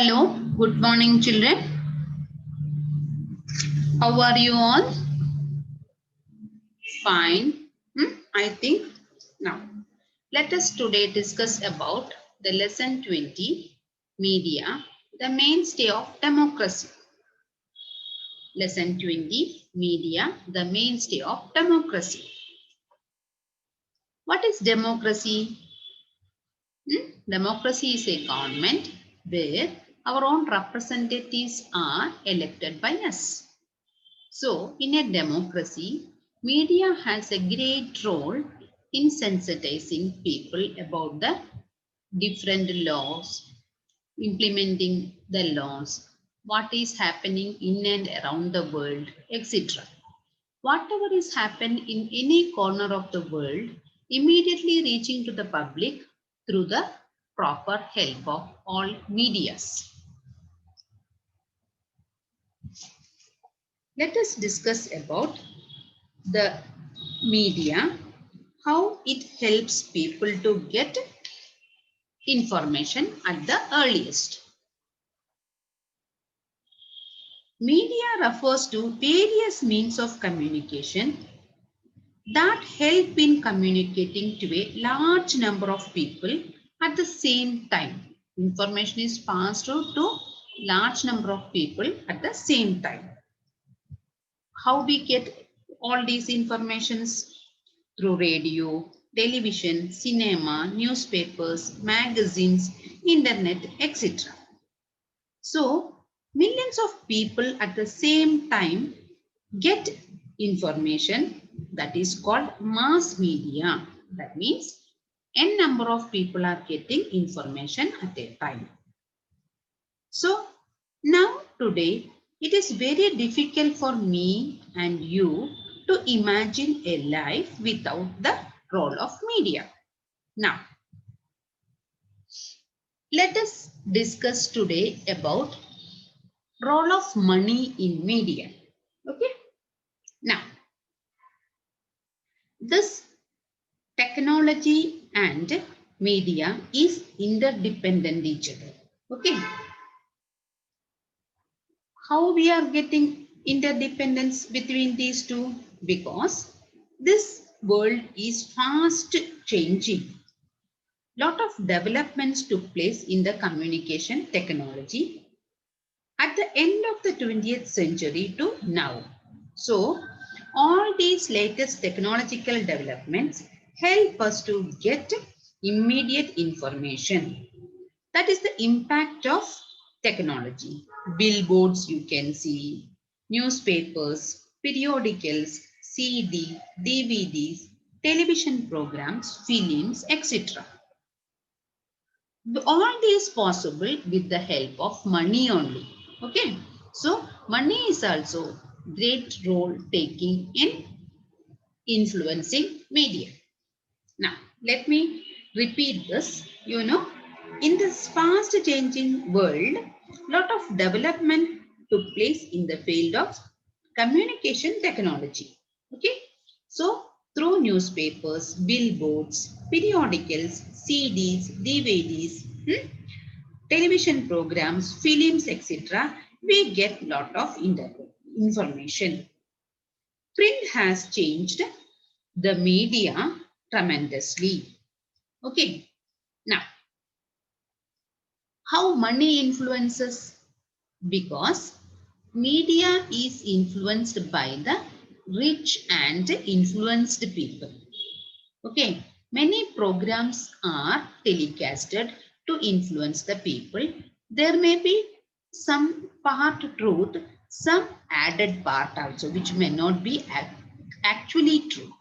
Hello, good morning, children. How are you all? Fine. I think now let us today discuss about the lesson 20 media, the mainstay of democracy. Lesson 20 media, the mainstay of democracy. What is democracy? Democracy is a government where our own representatives are elected by us. So, in a democracy, media has a great role in sensitizing people about the different laws, implementing the laws, what is happening in and around the world, etc. Whatever is happening in any corner of the world, immediately reaching to the public through the proper help of all medias. Let us discuss about the media, how it helps people to get information at the earliest. Media refers to various means of communication that help in communicating to a large number of people at the same time. Information is passed through to large number of people at the same time. How we get all these informations? Through radio, television, cinema, newspapers, magazines, internet, etc. So, millions of people at the same time get information, that is called mass media. That means n number of people are getting information at a time. So, now today it is very difficult for me and you to imagine a life without the role of media. Now, let us discuss today about role of money in media. Okay. Now, this technology and media is interdependent each other. Okay. How we are getting interdependence between these two? Because this world is fast changing. Lot of developments took place in the communication technology at the end of the 20th century to now. So, all these latest technological developments help us to get immediate information. That is the impact of technology. Billboards you can see, newspapers, periodicals, CD, DVDs, television programs, films, etc. All these possible with the help of money only. Okay. So money is also great role taking in influencing media. Now let me repeat this. In this fast changing world, lot of development took place in the field of communication technology. Okay. So through newspapers, billboards, periodicals, CDs, DVDs, television programs, films, etc., we get lot of information. Print has changed the media tremendously. Okay. Now, how money influences? Because media is influenced by the rich and influenced people. Okay. Many programs are telecasted to influence the people. There may be some part truth, some added part also, which may not be actually true.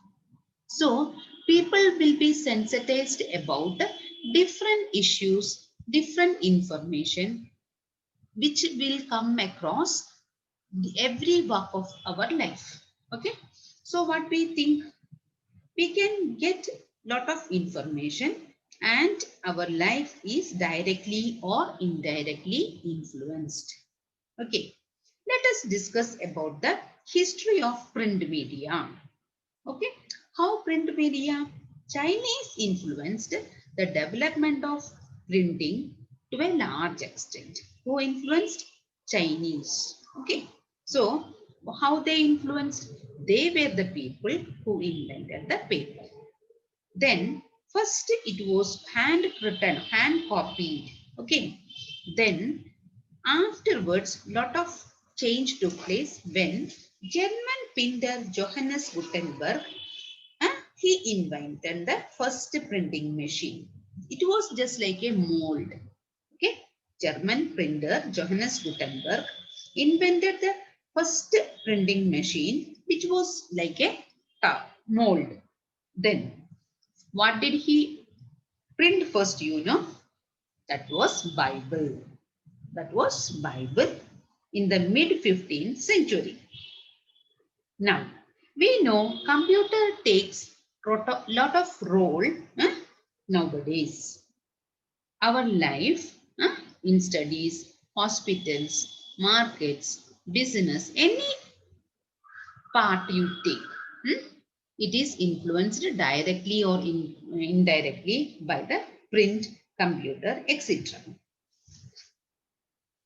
So, people will be sensitized about different issues, different information, which will come across every walk of our life. Okay. So, what we think? We can get lot of information and our life is directly or indirectly influenced. Okay, let us discuss about the history of print media. Okay, how print media? Chinese influenced the development of printing to a large extent. Who influenced? Chinese. Okay. So, how they influenced? They were the people who invented the paper. Then, first it was handwritten, hand copied. Okay. Then, afterwards, lot of change took place when German painter Johannes Gutenberg he invented the first printing machine. It was just like a mold. Okay, German printer Johannes Gutenberg invented the first printing machine, which was like a mold. Then, what did he print first? You know, that was Bible. That was Bible in the mid 15th century. Now, we know computer takes lot of role nowadays. Our life in studies, hospitals, markets, business, any part you take, it is influenced directly or indirectly by the print, computer, etc.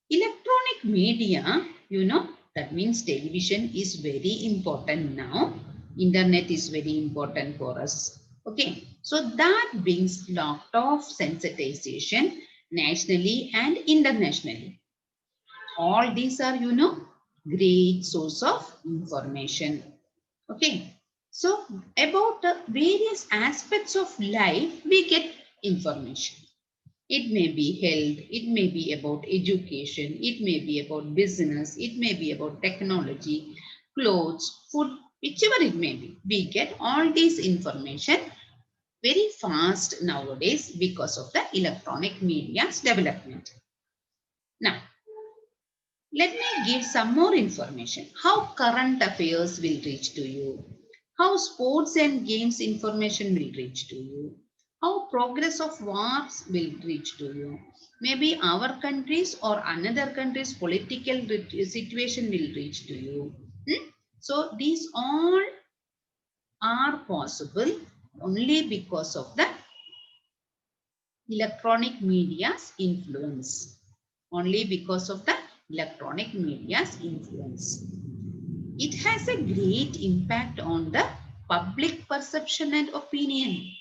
Electronic media, you know, that means television is very important now. Internet is very important for us. Okay, so that brings lot of sensitization nationally and internationally. All these are, you know, great source of information. Okay, so about the various aspects of life, we get information. It may be health, it may be about education, it may be about business, it may be about technology, clothes, food, whichever it may be. We get all these information very fast nowadays because of the electronic media's development. Now, let me give some more information. How current affairs will reach to you. How sports and games information will reach to you. How progress of wars will reach to you. Maybe our countries or another country's political situation will reach to you. So these all are possible only because of the electronic media's influence. Only because of the electronic media's influence. It has a great impact on the public perception and opinion.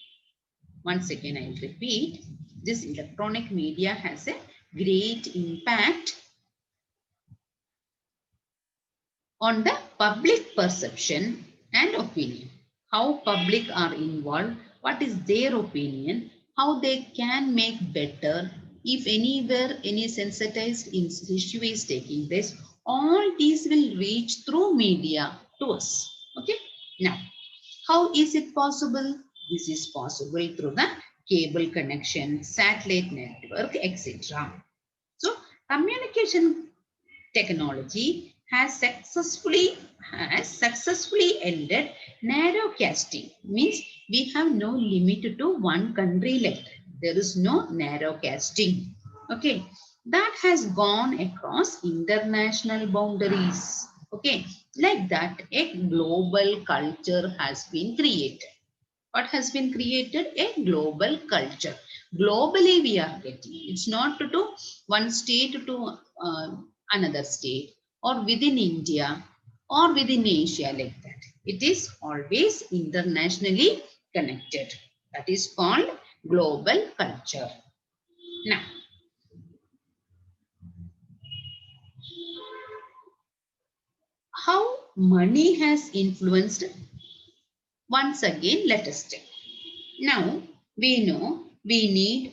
Once again, I will repeat, this electronic media has a great impact on the public perception and opinion. How public are involved, what is their opinion, how they can make better, if anywhere any sensitized issue is taking place, all these will reach through media to us. Okay. Now, how is it possible? This is possible through the cable connection, satellite network, etc. So, communication technology has successfully ended narrowcasting. Means we have no limit to one country like that. There is no narrowcasting. Okay, that has gone across international boundaries. Okay, like that a global culture has been created. What has been created? A global culture. Globally we are getting. It's not to one state to another state or within India or within Asia like that. It is always internationally connected. That is called global culture. Now, how money has influenced? Once again, let us check. Now, we know we need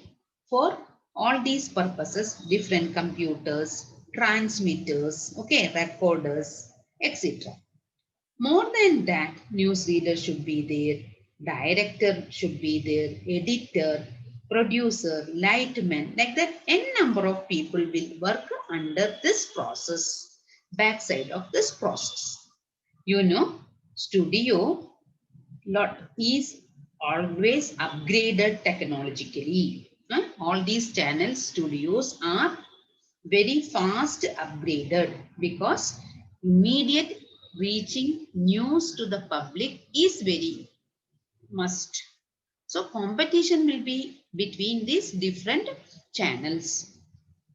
for all these purposes different computers, transmitters, okay, recorders, etc. More than that, newsreader should be there, director should be there, editor, producer, lightman, like that n number of people will work under this process, backside of this process. You know, studio lot is always upgraded technologically. All these channel studios are very fast upgraded because immediate reaching news to the public is very must. So competition will be between these different channels.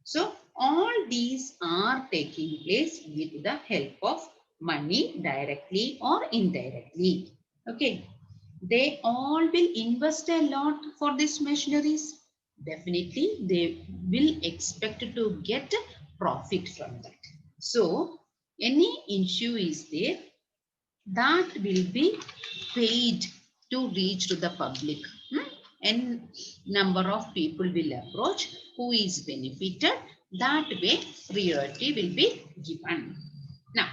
So all these are taking place with the help of money directly or indirectly. Okay. They all will invest a lot for these machineries. Definitely they will expect to get profit from that. So any issue is there that will be paid to reach to the public. And number of people will approach who is benefited. That way priority will be given. Now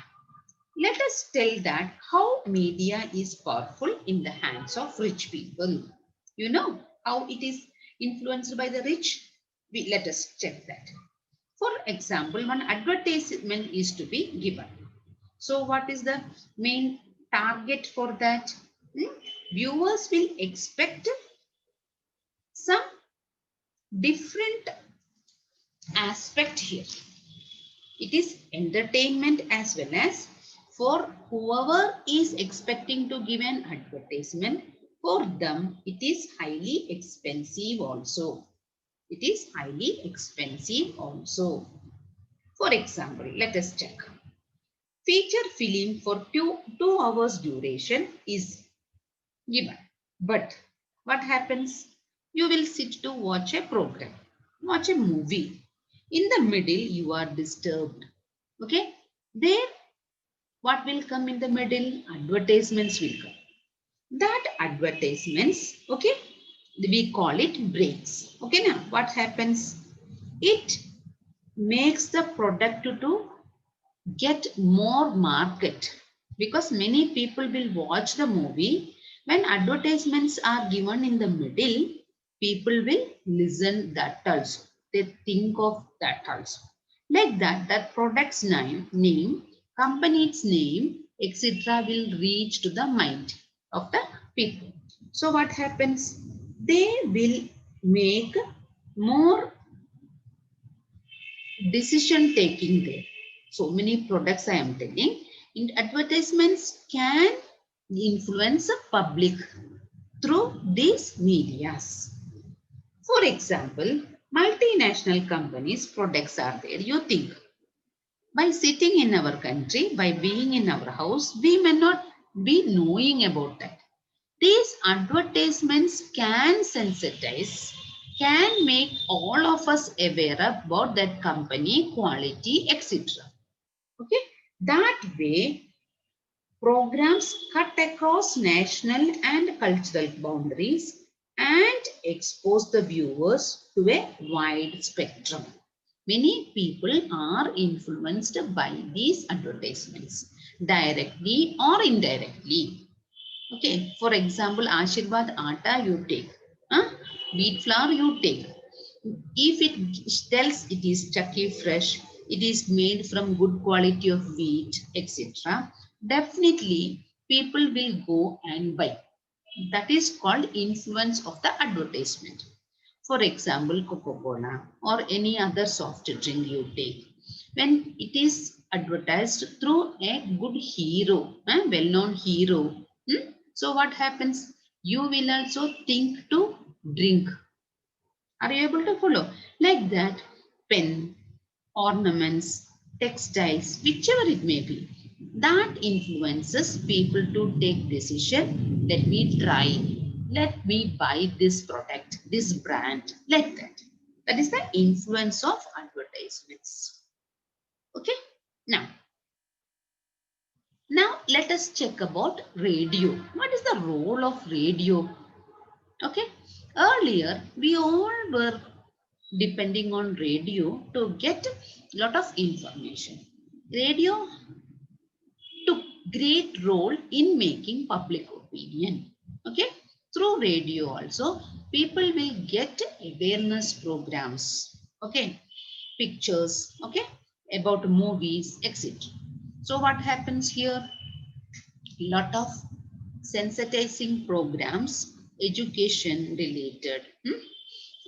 let us tell that how media is powerful in the hands of rich people. You know how it is influenced by the rich? Let us check that. For example, one advertisement is to be given. So what is the main target for that? Viewers will expect some different aspect here. It is entertainment as well as for whoever is expecting to give an advertisement, for them it is highly expensive also. It is highly expensive also. For example, let us check. Feature film for two hours duration is given. But what happens? You will sit to watch a program, watch a movie. In the middle, you are disturbed. Okay? There, what will come in the middle? Advertisements will come. That advertisements, okay, we call it breaks. Okay, now what happens? It makes the product to get more market because many people will watch the movie. When advertisements are given in the middle, people will listen that also. They think of that also. Like that, that product's name, company's name, etc. will reach to the mind of the people. So what happens? They will make more decision taking there. So many products I am telling. In advertisements can influence the public through these medias. For example, multinational companies products are there. You think by sitting in our country, by being in our house, we may not be knowing about that. These advertisements can sensitize, can make all of us aware about that company, quality, etc. Okay, that way programs cut across national and cultural boundaries and expose the viewers to a wide spectrum. Many people are influenced by these advertisements, directly or indirectly. Okay, for example, Ashirwad Atta you take, wheat flour you take. If it tells it is Chucky fresh, it is made from good quality of wheat, etc., definitely people will go and buy. That is called influence of the advertisement. For example, Coca-Cola or any other soft drink you take. When it is advertised through a good hero, a well-known hero, so what happens? You will also think to drink. Are you able to follow? Like that, pen, ornaments, textiles, whichever it may be, that influences people to take decision. Let me try. Let me buy this product, this brand, like that. That is the influence of advertisements. Okay. Now let us check about radio. What is the role of radio? Okay. Earlier, we all were depending on radio to get a lot of information. Radio took great role in making public opinion. Okay. Through radio also, people will get awareness programs. Okay. Pictures. Okay. About movies, etc. So what happens here? Lot of sensitizing programs, education related,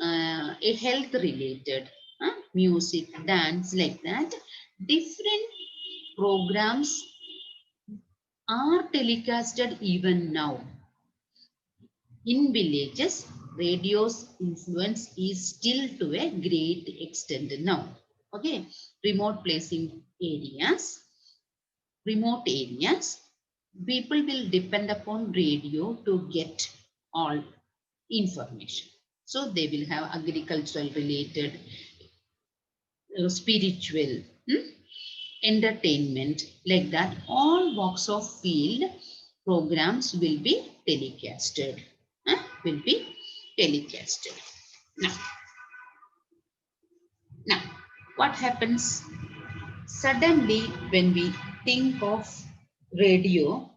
a health related, music, dance, like that. Different programs are telecasted even now in villages. radio's influence is still to a great extent now. Okay, remote placing areas, remote areas, people will depend upon radio to get all information. So they will have agricultural related, spiritual, entertainment, like that. All walks of field programs will be telecasted. Will be telecasted. Now, now, what happens suddenly when we think of radio?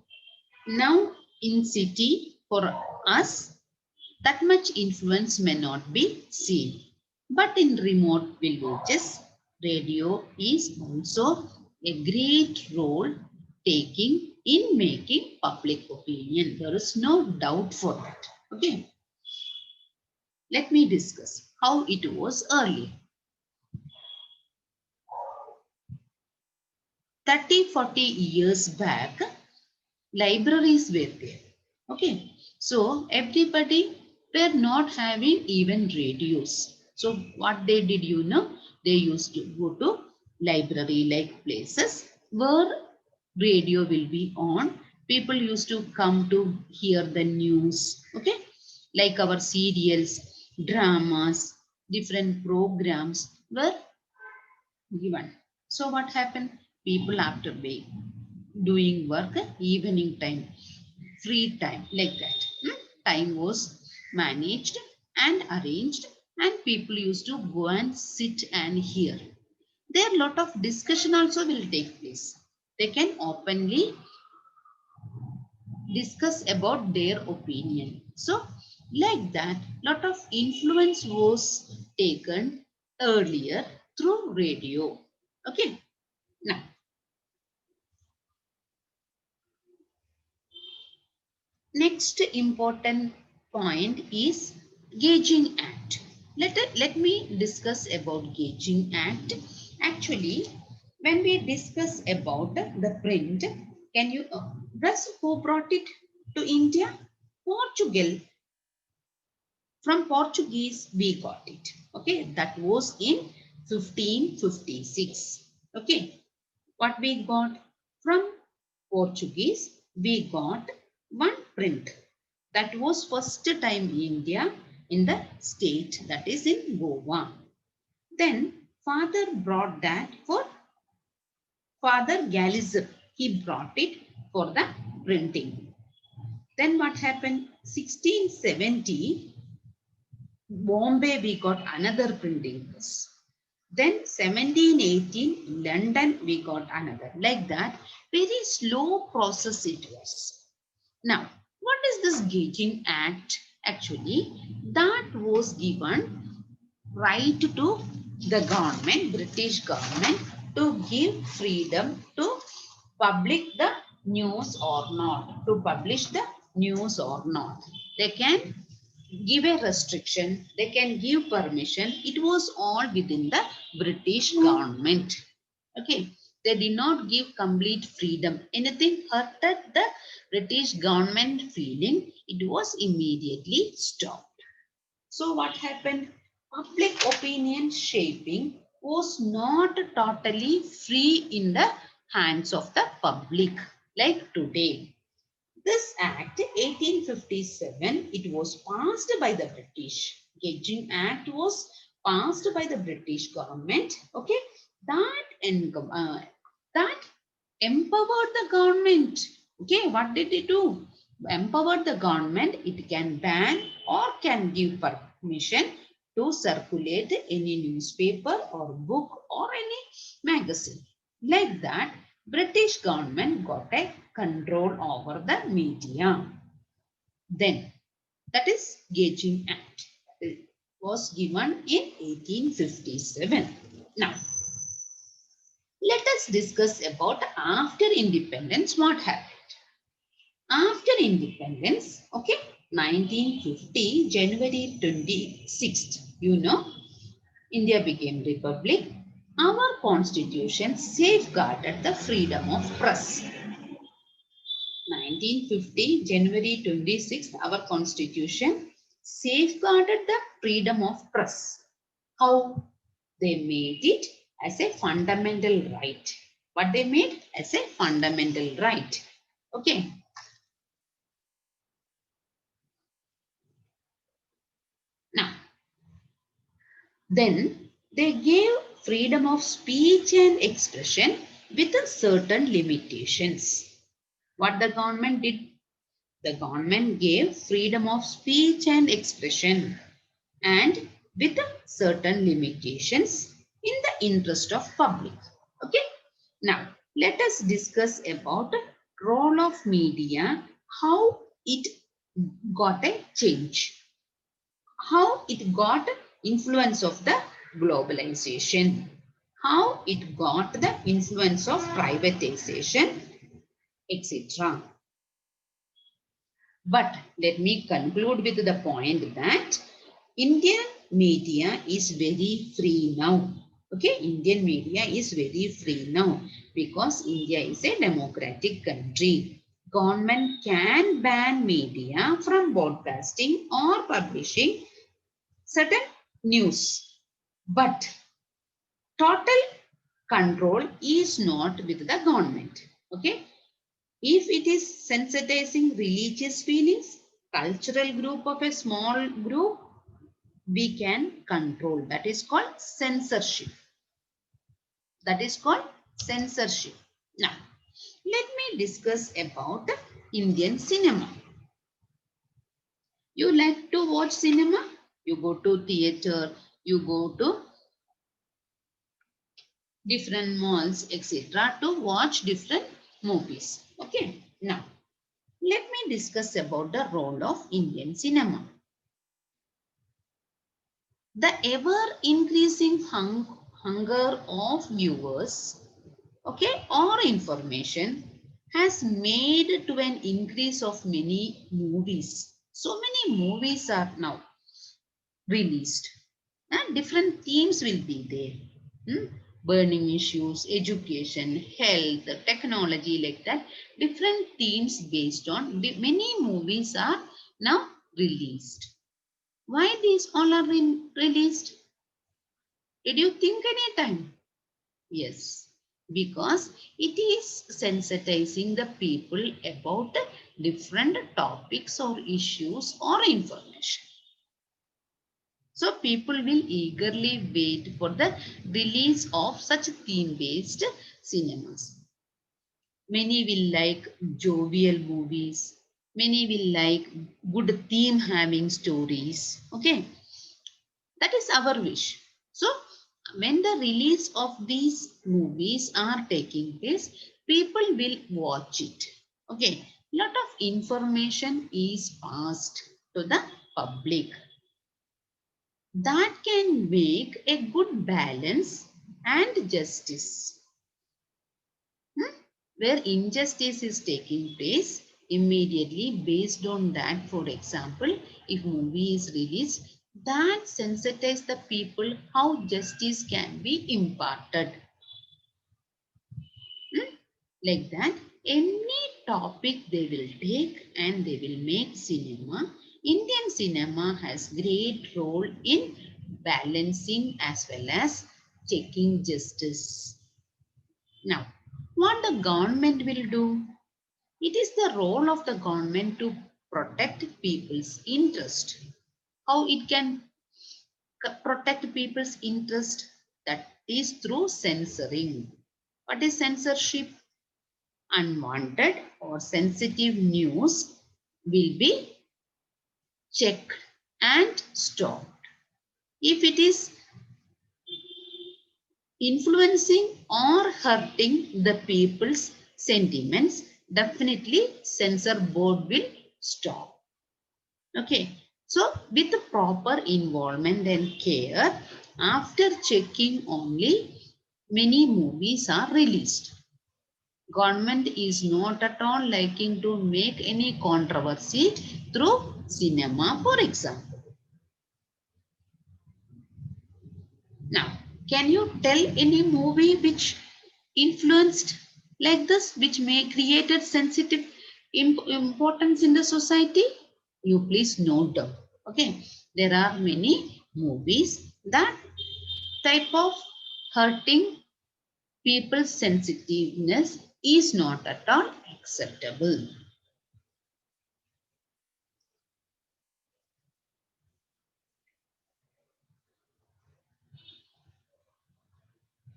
Now, in city, for us, that much influence may not be seen. But in remote villages, radio is also a great role taking in making public opinion. There is no doubt for that. Okay. Let me discuss how it was earlier. 30-40 years back, libraries were there. Okay. So everybody were not having even radios. So what they did, they used to go to library like places where radio will be on. People used to come to hear the news. Okay. Like our serials, dramas, different programs were given. So what happened? People after doing work, evening time, free time, like that. Time was managed and arranged, and people used to go and sit and hear. There a lot of discussion also will take place. They can openly discuss about their opinion. So like that, lot of influence was taken earlier through radio. Okay. Now, next important point is Gauging Act. Let me discuss about Gauging Act. Actually, when we discuss about the print, can you guess who brought it to India? Portugal. From Portuguese, we got it. Okay, that was in 1556. Okay, what we got from Portuguese, we got one print. That was first time in India in the state, that is in Goa. Then father brought that for Father Galizip. He brought it for the printing. Then what happened? 1670, Bombay we got another printing press. Then 1718, London we got another. Like that, very slow process it was. Now, what is this Gauging Act? Actually, that was given right to the government, British government, to give freedom to public the news or not, to publish the news or not. They can give a restriction, they can give permission. It was all within the British government. Okay, they did not give complete freedom. Anything hurted the British government feeling, it was immediately stopped. So what happened? Public opinion shaping was not totally free in the hands of the public like today. This Act 1857, it was passed by the British. Gauging Act was passed by the British government. Okay, that empowered the government. Okay, what did it do? Empowered the government. It can ban or can give permission to circulate any newspaper or book or any magazine. Like that, British government got a control over the media. Then, that is Gauging Act. It was given in 1857. Now, let us discuss about after independence, what happened. After independence, okay, 1950, January 26th, India became republic. Our constitution safeguarded the freedom of press. 1950, January 26th, our constitution safeguarded the freedom of press. How? They made it as a fundamental right. What they made as a fundamental right. Okay. Now, then they gave freedom of speech and expression with certain limitations. What the government did? The government gave freedom of speech and expression and with certain limitations in the interest of public. Okay. Now, let us discuss about role of media, how it got a change, how it got influence of the globalization, how it got the influence of privatization, etc. But let me conclude with the point that Indian media is very free now. Okay, Indian media is very free now because India is a democratic country. Government can ban media from broadcasting or publishing certain news. But total control is not with the government. Okay. If it is sensitizing religious feelings, cultural group of a small group, we can control. That is called censorship. That is called censorship. Now, let me discuss about Indian cinema. You like to watch cinema? You go to theater, you go to different malls, etc. to watch different movies. Okay. Now, let me discuss about the role of Indian cinema. The ever increasing hunger of viewers, okay, or information has made to an increase of many movies. So many movies are now released and different themes will be there. Burning issues, education, health, technology, like that. Different themes based on many movies are now released. Why these all are released? Did you think any time? Yes, because it is sensitizing the people about different topics or issues or information. So people will eagerly wait for the release of such theme-based cinemas. Many will like jovial movies. Many will like good theme having stories. Okay. That is our wish. So when the release of these movies are taking place, people will watch it. Okay. Lot of information is passed to the public. That can make a good balance and justice. Where injustice is taking place, immediately based on that, for example, if movie is released, that sensitizes the people how justice can be imparted. Like that, any topic they will take and they will make cinema. Indian cinema has great role in balancing as well as checking justice. Now, what the government will do? It is the role of the government to protect people's interest. How it can protect people's interest? That is through censoring. What is censorship? Unwanted or sensitive news will be checked and stopped. If it is influencing or hurting the people's sentiments, definitely censor board will stop. Okay. So with the proper involvement and care, after checking only, many movies are released. Government is not at all liking to make any controversy through cinema, for example. Now, can you tell any movie which influenced like this, which may created sensitive importance in the society? You please note down. Okay, there are many movies that type of hurting people's sensitiveness is not at all acceptable.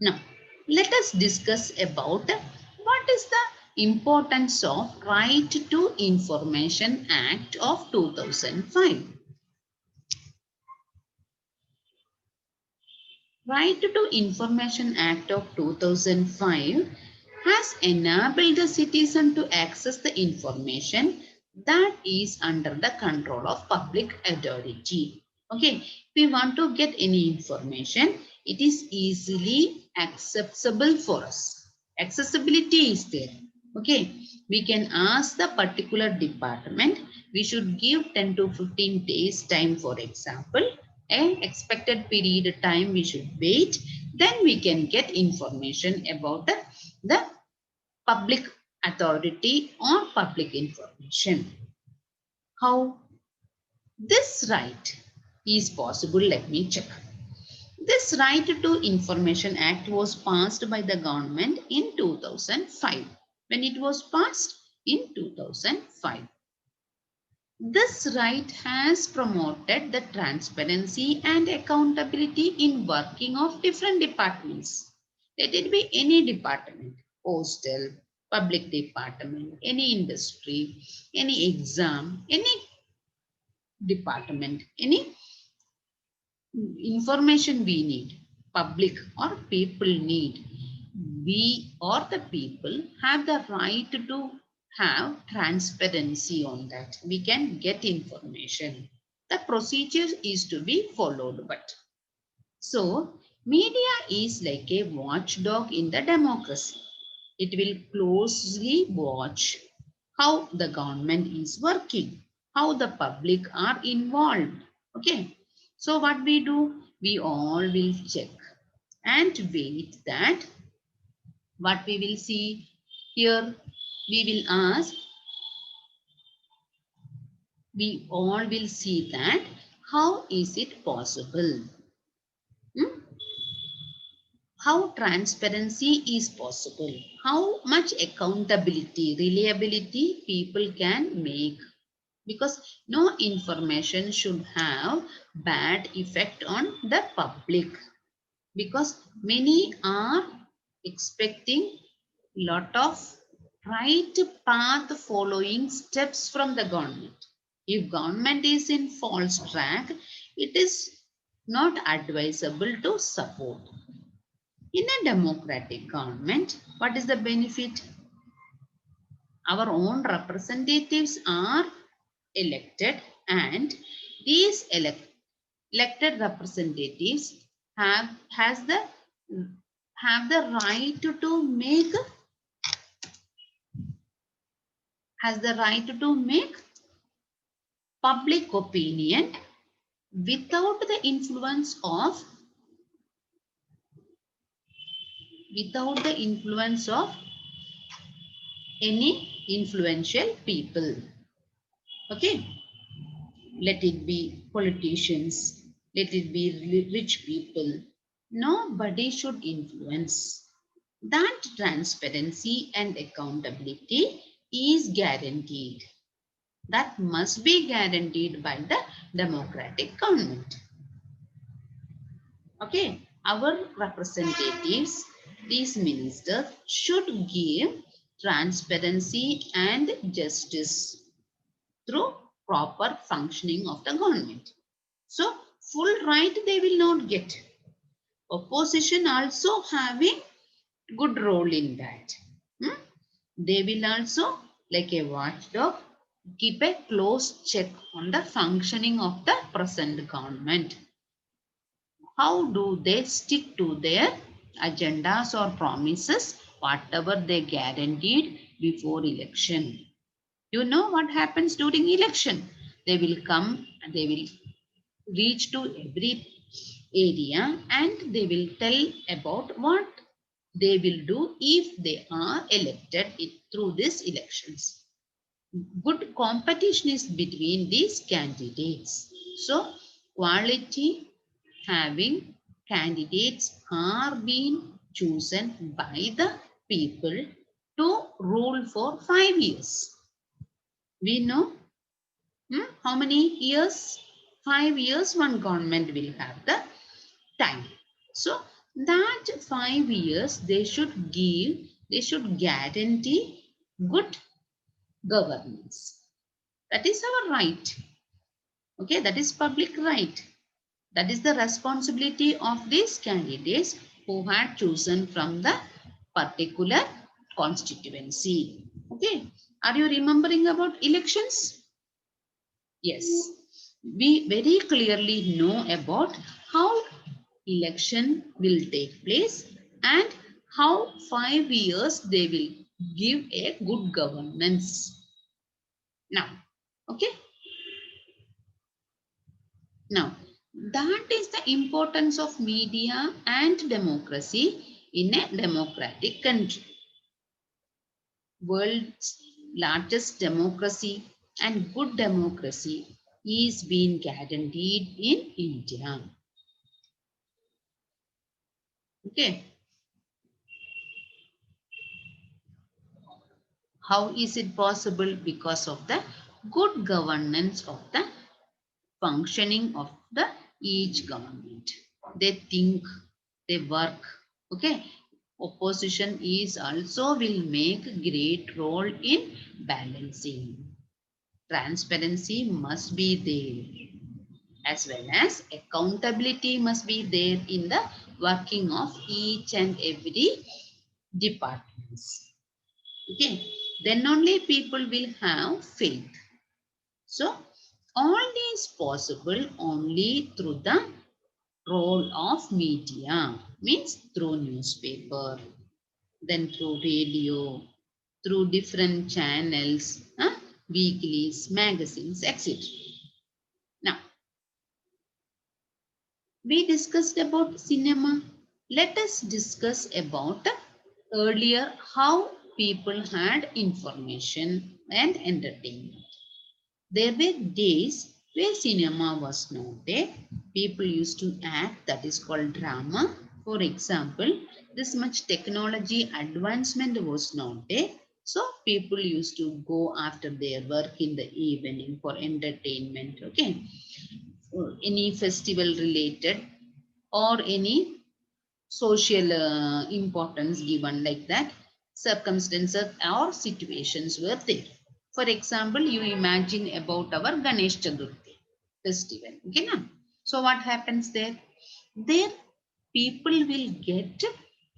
Now, let us discuss about what is the importance of Right to Information Act of 2005. Right to Information Act of 2005 has enabled the citizen to access the information that is under the control of public authority. Okay, if we want to get any information, it is easily accessible for us. Accessibility is there. Okay, we can ask the particular department. We should give 10 to 15 days time, for example. An expected period time we should wait, then we can get information about the public authority or public information. How this right is possible, let me check. This Right to Information Act was passed by the government in 2005. When it was passed in 2005, this right has promoted the transparency and accountability in working of different departments. Let it be any department, postal, public department, any industry, any exam, any department, any information we need, public or people need. We or the people have the right to have transparency on that. We can get information. The procedure is to be followed. But so media is like a watchdog in the democracy. It will closely watch how the government is working, how the public are involved. Okay. So what we do? We all will check and wait that what we will see here. We will ask, we all will see that how is it possible? Hmm? How transparency is possible? How much accountability, reliability people can make? Because no information should have bad effect on the public. Because many are expecting lot of right path following steps from the government. If government is in false track, it is not advisable to support. In a democratic government, what is the benefit? Our own representatives are elected, and these elected representatives has the have the right to make public opinion without the influence of any influential people. Okay, let it be politicians, let it be rich people. Nobody should influence. That transparency and accountability is guaranteed. That must be guaranteed by the democratic government. Okay, our representatives, these ministers, should give transparency and justice through proper functioning of the government. So, full right they will not get. Opposition also having good role in that. Hmm? They will also, like a watchdog, keep a close check on the functioning of the present government. How do they stick to their agendas or promises, whatever they guaranteed before election? You know what happens during election? They will come, they will reach to every area and they will tell about what they will do if they are elected through these elections. Good competition is between these candidates. So quality having candidates are being chosen by the people to rule for 5 years. We know how many years? 5 years one government will have the time. So that 5 years they should guarantee good governance. That is our right. Okay, that is public right. That is the responsibility of these candidates who had chosen from the particular constituency. Okay, are you remembering about elections? Yes, we very clearly know about how election will take place and how 5 years they will give a good governance. Now, okay. Now, that is the importance of media and democracy in a democratic country. World's largest democracy and good democracy is being guaranteed in India. Okay. How is it possible? Because of the good governance of the functioning of the each government. They think, they work. Okay. Opposition is also will make great role in balancing. Transparency must be there, as well as accountability must be there in the working of each and every departments. Okay, then only people will have faith. So all is possible only through the role of media, means through newspaper, then through radio, through different channels, weeklies, magazines, etc. Now, we discussed about cinema. Let us discuss about earlier how people had information and entertainment. There were days where cinema was not there. People used to act, that is called drama. For example, this much technology advancement was not there. So people used to go after their work in the evening for entertainment. Okay. Or any festival related or any social importance given like that, circumstances or situations were there. For example, you imagine about our Ganesh Chaturthi festival. Okay, na? So what happens there? There people will get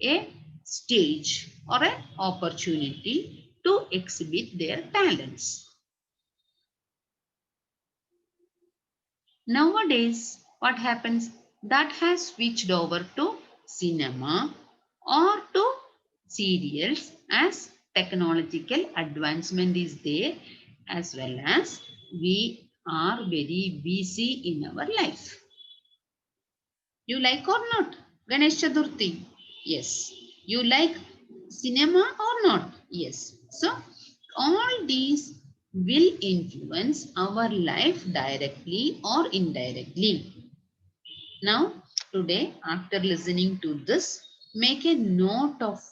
a stage or an opportunity to exhibit their talents. Nowadays, what happens? That has switched over to cinema or to serials as technological advancement is there, as well as we are very busy in our life. You like or not Ganesh Chaturthi? Yes. You like cinema or not? Yes. So all these will influence our life directly or indirectly. Now, today, after listening to this, make a note of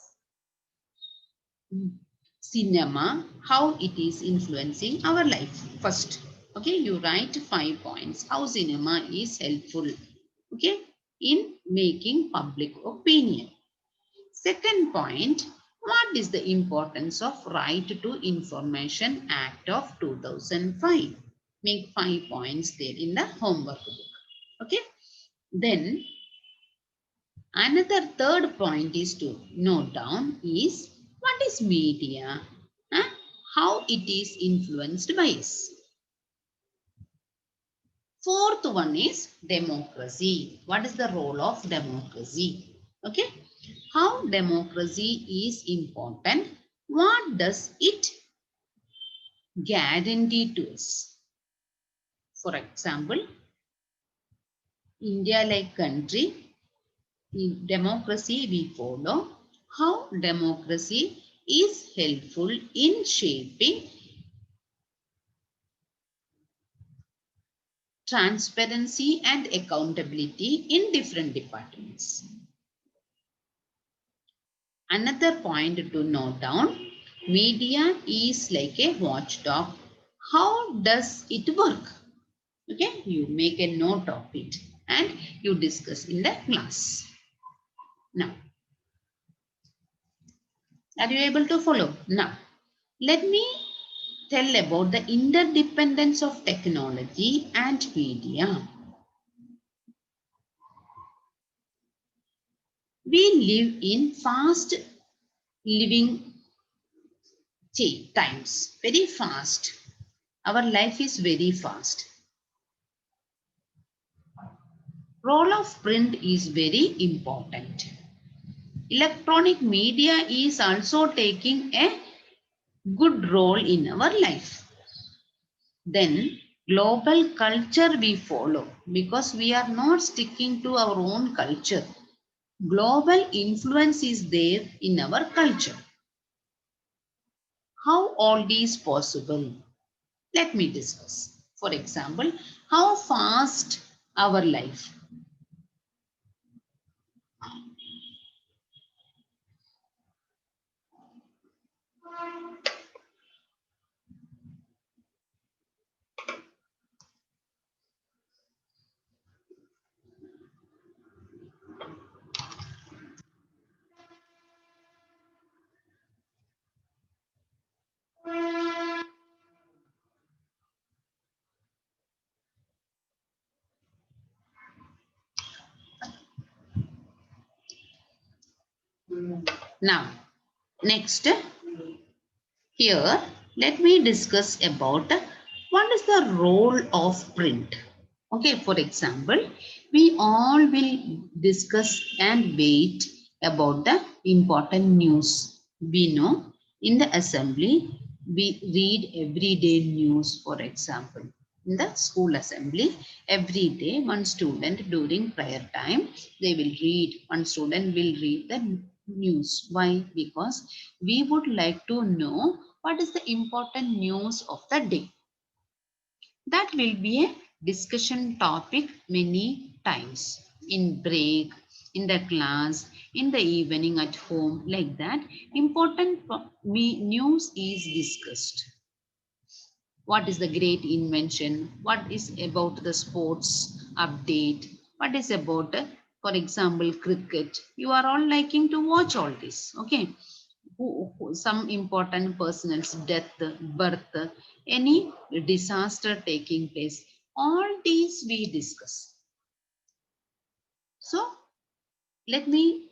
cinema, how it is influencing our life. First, okay, you write 5 points, how cinema is helpful, okay, in making public opinion. Second point, what is the importance of Right to Information Act of 2005? Make 5 points there in the homework book. Okay. Then another third point is to note down is what is media? Huh? How it is influenced by us. Fourth one is democracy. What is the role of democracy? Okay. How democracy is important? What does it guarantee to us? For example, India like country, in democracy we follow. How democracy is helpful in shaping transparency and accountability in different departments. Another point to note down, media is like a watchdog. How does it work? Okay, you make a note of it and you discuss in the class. Now, are you able to follow? Now, let me tell about the interdependence of technology and media. We live in fast living times, very fast. Our life is very fast. Role of print is very important. Electronic media is also taking a good role in our life. Then global culture we follow because we are not sticking to our own culture. Global influence is there in our culture. How all this possible? Let me discuss. For example, how fast our life. Now, next, here, let me discuss about what is the role of print. Okay, for example, we all will discuss and wait about the important news. We know in the assembly, we read everyday news, for example. In the school assembly, every day one student during prayer time, they will read, one student will read the news. Why? Because we would like to know what is the important news of the day. That will be a discussion topic many times in break, in the class, in the evening at home, like that. Important news is discussed. What is the great invention? What is about the sports update? What is about, for example, cricket? You are all liking to watch all this, okay? Some important person's death, birth, any disaster taking place. All these we discuss. So, let me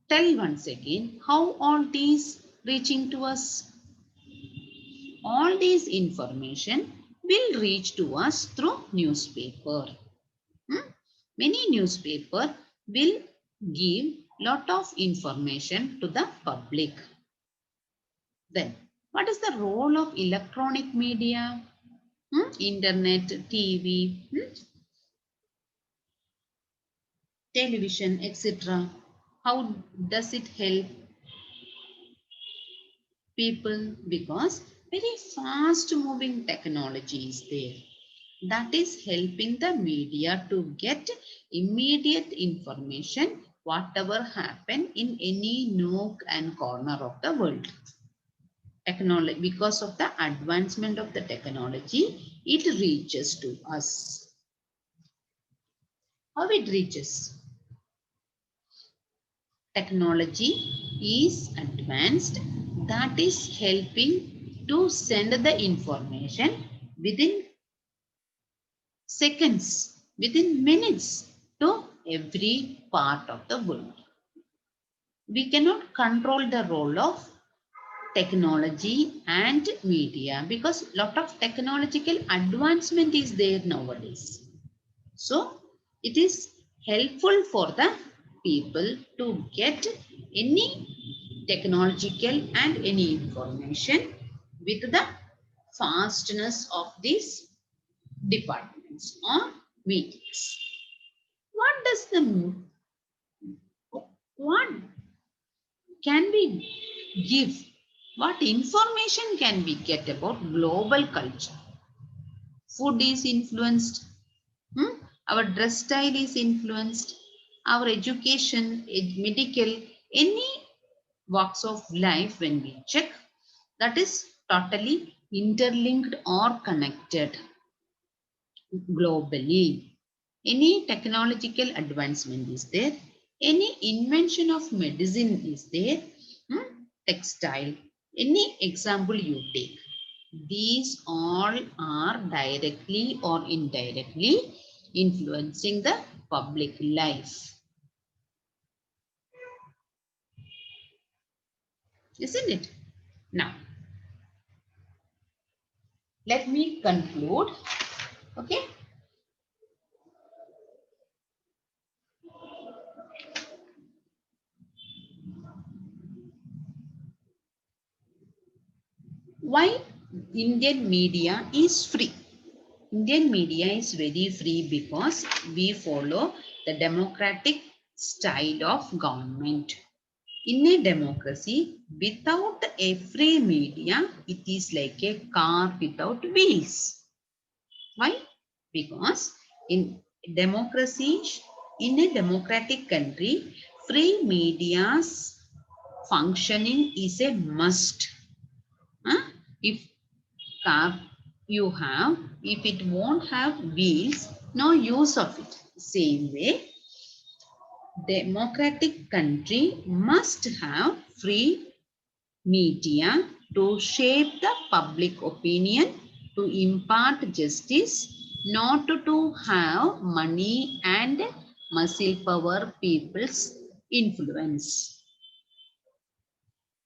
tell once again how all these reaching to us. All these information will reach to us through newspaper. Many newspaper will give lot of information to the public. Then, what is the role of electronic media? Internet, TV, television, etc. How does it help people? Because very fast moving technology is there. That is helping the media to get immediate information whatever happen in any nook and corner of the world. Technology, because of the advancement of the technology, it reaches to us. How it reaches? Technology is advanced, that is helping to send the information within seconds, within minutes to every part of the world. We cannot control the role of technology and media because lot of technological advancement is there nowadays. So it is helpful for the people to get any technological and any information with the fastness of these departments or meetings. What does the what can we give? What information can we get about global culture? Food is influenced Our dress style is influenced. Our education, medical, any walks of life, when we check, that is totally interlinked or connected globally. Any technological advancement is there, any invention of medicine is there, textile, any example you take. These all are directly or indirectly influencing the public life. Isn't it? Now, let me conclude. Okay. Why Indian media is free? Indian media is very free because we follow the democratic style of government. In a democracy, without a free media, it is like a car without wheels. Why? Because in democracy, in a democratic country, free media's functioning is a must. Huh? If car you have, if it won't have wheels, no use of it. Same way, democratic country must have free media to shape the public opinion, to impart justice, not to have money and muscle power people's influence.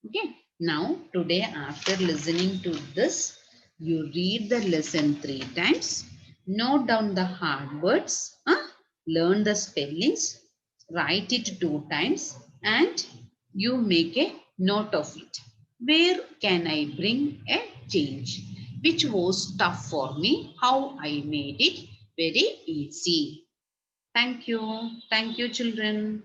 Okay. Now, today, after listening to this, you read the lesson 3 times, note down the hard words, learn the spellings, write it 2 times, and you make a note of it. Where can I bring a change? Which was tough for me, how I made it very easy. Thank you. Thank you, children.